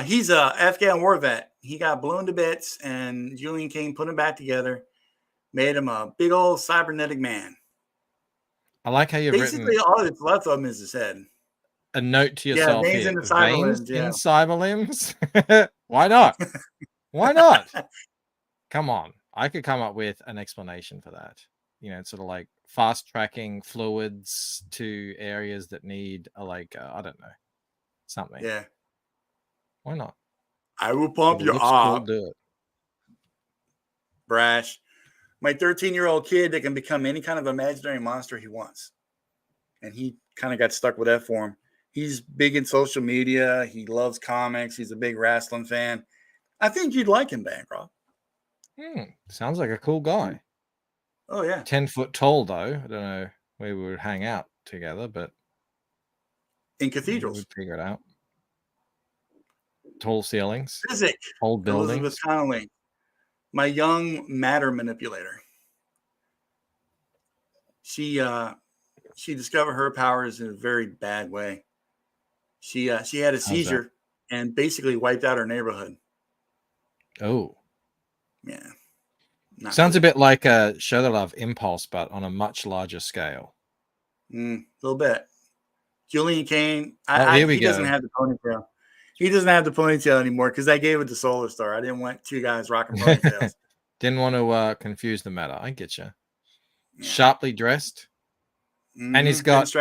He's a Afghan war vet. He got blown to bits, and Julian King put him back together, made him a big old cybernetic man. I like how you've basically all that's left of him is his head. A note to yourself. Veins in the cyber limbs. In cyber limbs? Why not? Why not? Come on. I could come up with an explanation for that. sort of like fast tracking fluids to areas that need I don't know, something. Yeah. Why not? I will pump If it you looks cool, up. do it. Brash. My 13-year-old kid that can become any kind of imaginary monster he wants. And he kind of got stuck with that for him. He's big in social media. He loves comics. He's a big wrestling fan. I think you'd like him, Bancroft. Sounds like a cool guy. Oh, yeah. 10 foot tall, though. I don't know where we would hang out together, but in cathedrals, we'd figure it out. Tall ceilings, Physic, old buildings. Elizabeth Connolly, my young matter manipulator. She discovered her powers in a very bad way. She had a seizure and basically wiped out her neighborhood. Oh, yeah. Sounds a bit like a Show the Love Impulse, but on a much larger scale. A little bit. Julian Kane. He doesn't have the ponytail. He doesn't have the ponytail anymore because I gave it to Solar Star. I didn't want two guys rocking ponytails. Didn't want to confuse the matter. I get you. Yeah. Sharply dressed. And he's got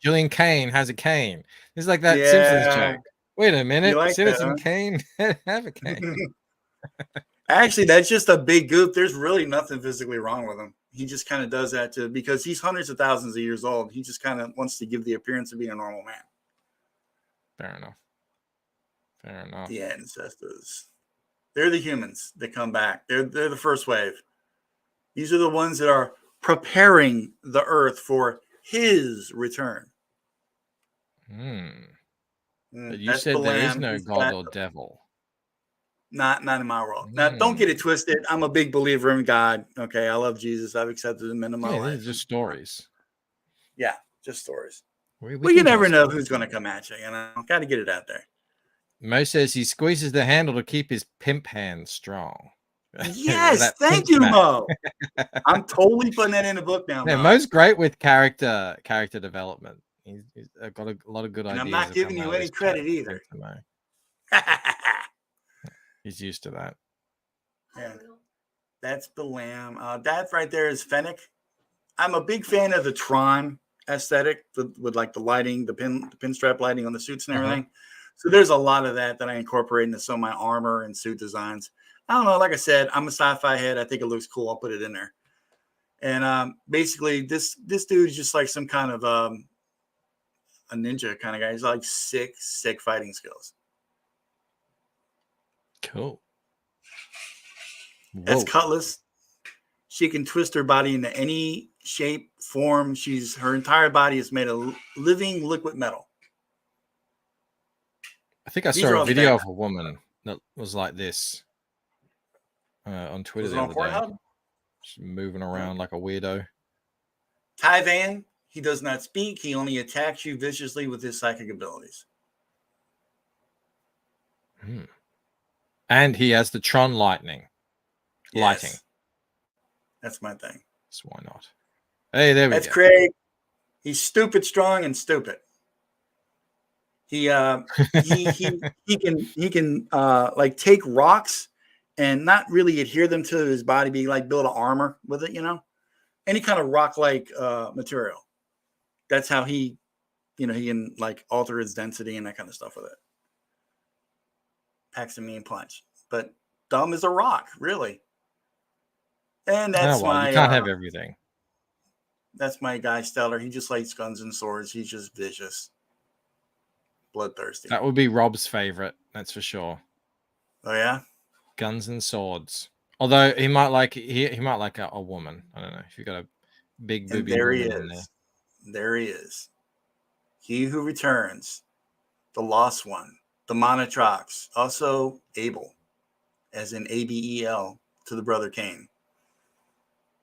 Julian Kane has a cane. It's like that Simpsons joke. Wait a minute, like Citizen Kane have a cane. Actually, that's just a big goof. There's really nothing physically wrong with him. He just kind of does that because he's hundreds of thousands of years old. He just kind of wants to give the appearance of being a normal man. Fair enough. The ancestors. They're the humans that come back. They're the first wave. These are the ones that are preparing the earth for his return. But you said there is no God or devil. Not in my world. Now, don't get it twisted. I'm a big believer in God. Okay, I love Jesus. I've accepted him into my life. These are just stories. Yeah, just stories. Well, you never know who's going to come at you. Got to get it out there. Mo says he squeezes the handle to keep his pimp hand strong. Yes, thank you, Mo. I'm totally putting that in the book now. Yeah, Mo's great with character development. He's got a lot of good ideas. I'm not giving you any credit either. He's used to that. Yeah, that's Balam. That right there is Fennec. I'm a big fan of the Tron aesthetic with like the lighting, the pinstripe lighting on the suits and everything. So there's a lot of that I incorporate into some of my armor and suit designs. I don't know. Like I said, I'm a sci-fi head. I think it looks cool. I'll put it in there. And basically, this dude is just like some kind of a ninja kind of guy. He's like sick fighting skills. Cool. That's Cutlass. She can twist her body into any shape, form. Her entire body is made of living liquid metal. I think I saw a video of a woman that was like this on Twitter the other day. Just moving around like a weirdo. Tyvan, he does not speak. He only attacks you viciously with his psychic abilities. And he has the Tron lighting. That's my thing. So why not? Hey, there we go. That's Craig. He's stupid, strong, and stupid. He can like take rocks and not really adhere them to his body, be like build an armor with it, any kind of rock like material. That's how he can like alter his density and that kind of stuff with it. Packs a mean punch, but dumb as a rock, really. And that's you can't have everything. That's my guy, Stellar. He just likes guns and swords. He's just vicious, bloodthirsty. That would be Rob's favorite. That's for sure. Oh yeah, guns and swords. Although he might like a woman. I don't know if you got a big booby. There he is. There he is. He who returns, the lost one, the Monotrox, also Abel, as in Abel to the brother Cain.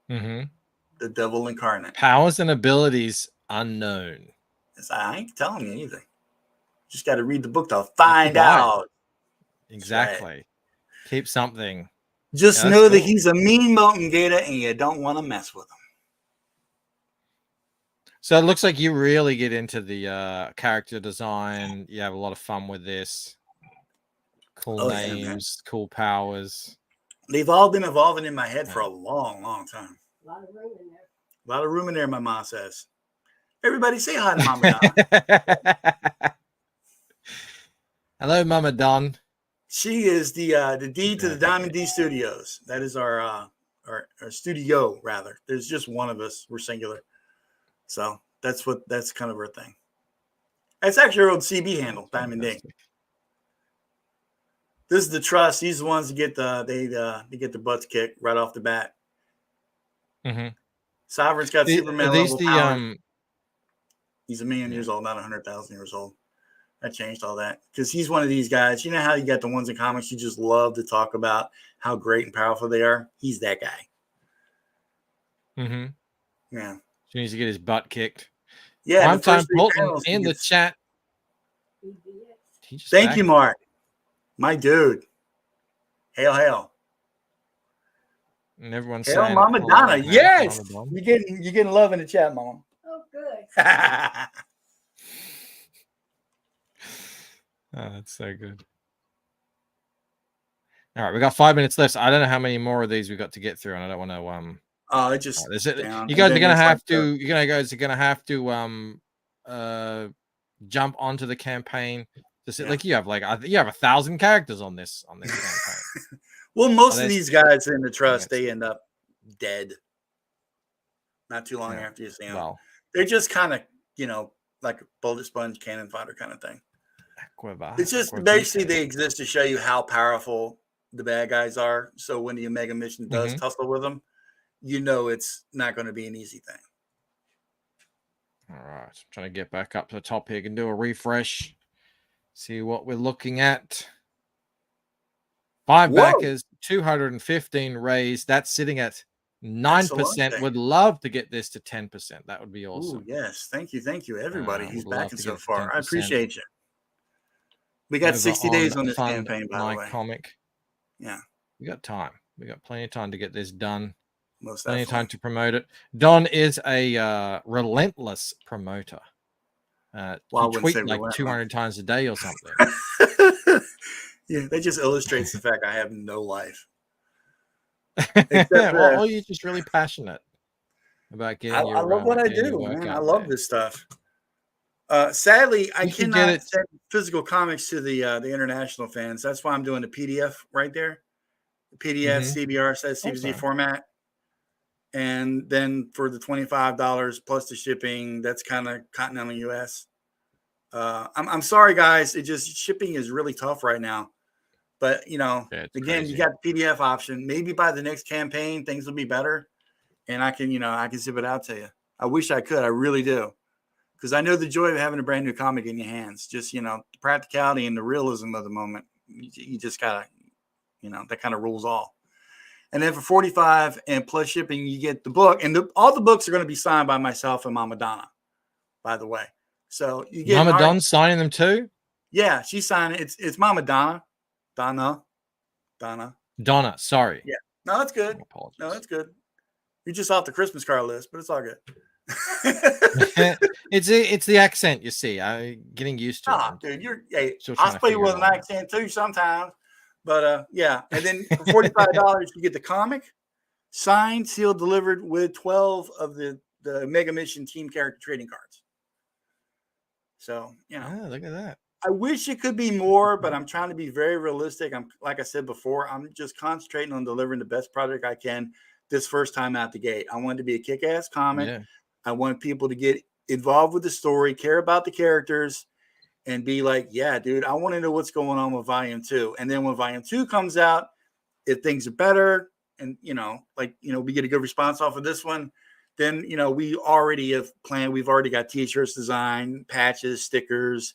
The devil incarnate. Powers and abilities unknown. I ain't telling you anything. Just got to read the book to find out. Exactly. Right. Keep something. Just know that he's a mean mountain gator and you don't want to mess with him. So it looks like you really get into the character design. You have a lot of fun with this. Cool names, cool powers. They've all been evolving in my head for a long, long time. A lot of room in there, my mom says. Everybody say hi to Mama Donna. Hello, Mama Don. She is the D to the Diamond D Studios. That is our studio, rather. There's just one of us. We're singular. So that's kind of her thing. It's actually her old CB handle, Diamond D. This is the Trust. These are the ones that get they get the butts kicked right off the bat. Mm-hmm. Sovereign's got Superman level power. He's 1,000,000 years old, not 100,000 years old. I changed all that because he's one of these guys. You know how you got the ones in comics you just love to talk about how great and powerful they are? He's that guy. Mm-hmm. Yeah. He needs to get his butt kicked. Yeah. Prime Time Bolton in the chat. Thank you, Mark. My dude. Hail, hail. And everyone's hail, saying, Mama Donna. Yes. You're getting love in the chat, Mama. Oh, good. Oh, that's so good. All right, we got 5 minutes left. So I don't know how many more of these we got to get through, and I don't want to. Oh, it just. You guys are gonna have to. You guys are gonna have to jump onto the campaign. Like you have 1,000 characters on this campaign. Well, most of these guys in the Trust, they end up dead. Not too long after you see them. Well, they're just kind of, like a bullet sponge cannon fodder kind of thing. It's just basically they exist to show you how powerful the bad guys are. So when the Omega Mission does tussle with them, it's not going to be an easy thing. All right. I'm trying to get back up to the top here and do a refresh. See what we're looking at. 5 backers, 215 raised. That's sitting at 9%. Would love to get this to 10%. That would be awesome. Ooh, yes. Thank you, everybody who's backing so far. I appreciate you. We got 60 days on this campaign, by the way. Comic. Yeah. We got time. We got plenty of time to get this done. Most plenty of time to promote it. Don is a relentless promoter. He tweets like 200 times a day or something. Yeah, that just illustrates the fact I have no life. Or you're just really passionate about getting I love what I do, man. I love this stuff. Sadly, I cannot send physical comics to the international fans. That's why I'm doing the PDF right there. The PDF, CBR, says CBC format. And then for the $25 plus the shipping, that's kind of continental US. I'm sorry, guys. Shipping is really tough right now. But, again, crazy. You got the PDF option. Maybe by the next campaign, things will be better. And I can zip it out to you. I wish I could. I really do. Because I know the joy of having a brand new comic in your hands. Just, the practicality and the realism of the moment. You just got to, that kind of rules all. And then for $45 and plus shipping, you get the book. And all the books are going to be signed by myself and Mama Donna, by the way. So you get Mama Donna signing them too? Yeah, she's signing. It's Mama Donna. Donna. Sorry. Yeah. No, that's good. No, that's good. You're just off the Christmas card list, but it's all good. It's the accent, you see. I'm getting used to it. Dude, I play with an accent too sometimes. But yeah, and then for $45, you get the comic, signed, sealed, delivered with 12 of the Mega Mission team character trading cards. So, look at that. I wish it could be more, but I'm trying to be very realistic. Like I said before, I'm just concentrating on delivering the best product I can this first time out the gate. I want it to be a kick-ass comic. Yeah. I want people to get involved with the story, care about the characters, and be like, yeah, dude, I want to know what's going on with Volume 2. And then when Volume 2 comes out, if things are better and, we get a good response off of this one, then, we already have planned. We've already got T-shirts designed, patches, stickers,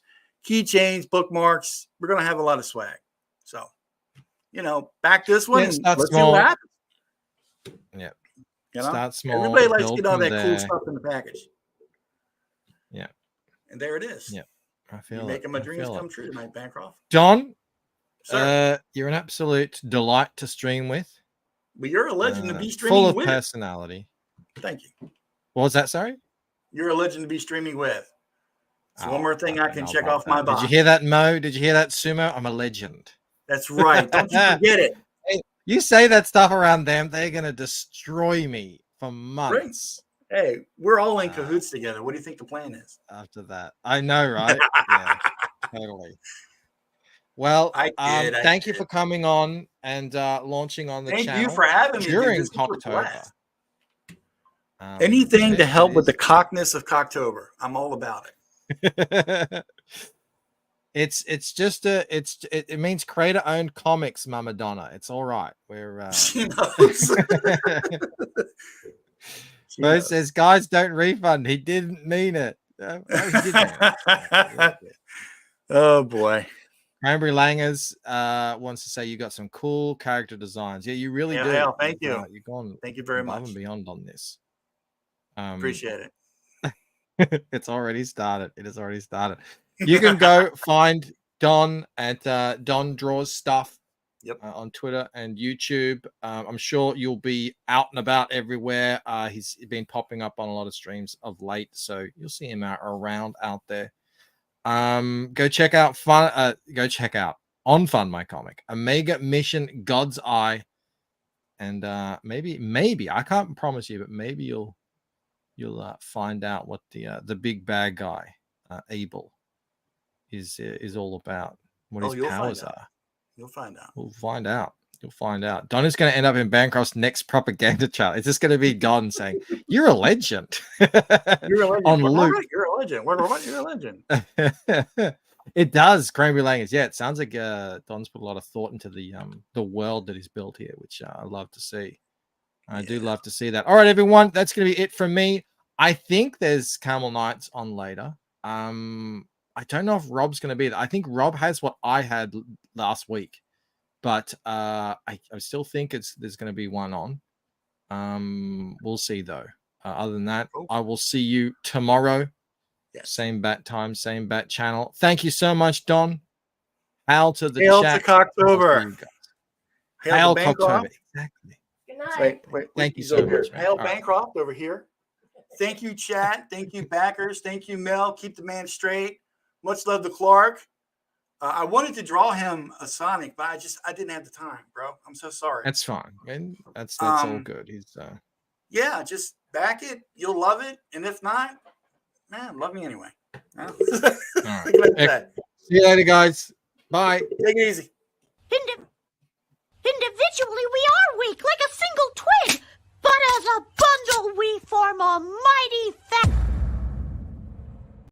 keychains, bookmarks. We're going to have a lot of swag. So, back this one. Yeah, let's see what happens. Yeah. Start small. Everybody likes to get all that cool stuff in the package. Yeah. And there it is. Yeah. I feel You're making my dreams come true tonight, Bancroft. Don, you're an absolute delight to stream with. But you're a legend to be streaming with. Full of with. Personality. Thank you. What was that, sorry? You're a legend to be streaming with. It's one more thing I can check off my box. Did you hear that, Mo? Did you hear that, Sumo? I'm a legend. That's right. Don't you forget it. Hey, you say that stuff around them, they're going to destroy me for months. Hey, we're all in cahoots together. What do you think the plan is? After that, I know, right? Yeah, totally. Well, thank you for coming on and launching on the channel. Thank you for having me during dude. Cocktober. Anything to help with the cockness of Cocktober, I'm all about it. It's just it means creator owned comics, Mama Donna. It's all right. We're she knows. Bo says guys don't refund. He didn't mean it. No, he didn't. Oh boy. Cranberry Langers wants to say you got some cool character designs. Yeah, you really do. Hell, thank you. You've gone thank you very above much and beyond on this. Appreciate it. It's already started. It has already started. You can go find Don at Don Draws Stuff on Twitter and YouTube. I'm sure you'll be out and about everywhere. He's been popping up on a lot of streams of late, so you'll see him around out there. Go check out on Fund My Comic, Omega Mission God's Eye, and maybe I can't promise you, but maybe you'll find out what the big bad guy Abel is all about, what his powers are. You'll find out. We'll find out. You'll find out. Don is going to end up in Bancroft's next propaganda channel. It's just going to be Don saying, "You're a legend." You're a legend. On loop. You're a legend. You're a legend. It does. Cranberry Langers. Yeah, it sounds like Don's put a lot of thought into the world that he's built here, which I love to see. I do love to see that. All right, everyone, that's going to be it from me. I think there's Camel Knights on later. I don't know if Rob's going to be there. I think Rob has what I had last week, but I still think there's going to be one on. We'll see though. Other than that, I will see you tomorrow. Yes. Same bat time, same bat channel. Thank you so much, Don. Hail to the Hail chat. to Cocktober. Hail Cocktober. Exactly. Good night. Wait. Thank you so much. Hail Bancroft over here. Thank you, chat. Thank you, backers. Thank you, Mel. Keep the man straight. Much love to Clark. I wanted to draw him a Sonic, but I didn't have the time, bro. I'm so sorry. That's fine. And that's all good. He's yeah, just back it. You'll love it. And if not, man, love me anyway. All right. See you later, guys. Bye. Take it easy. Individually, we are weak like a single twig, but as a bundle, we form a mighty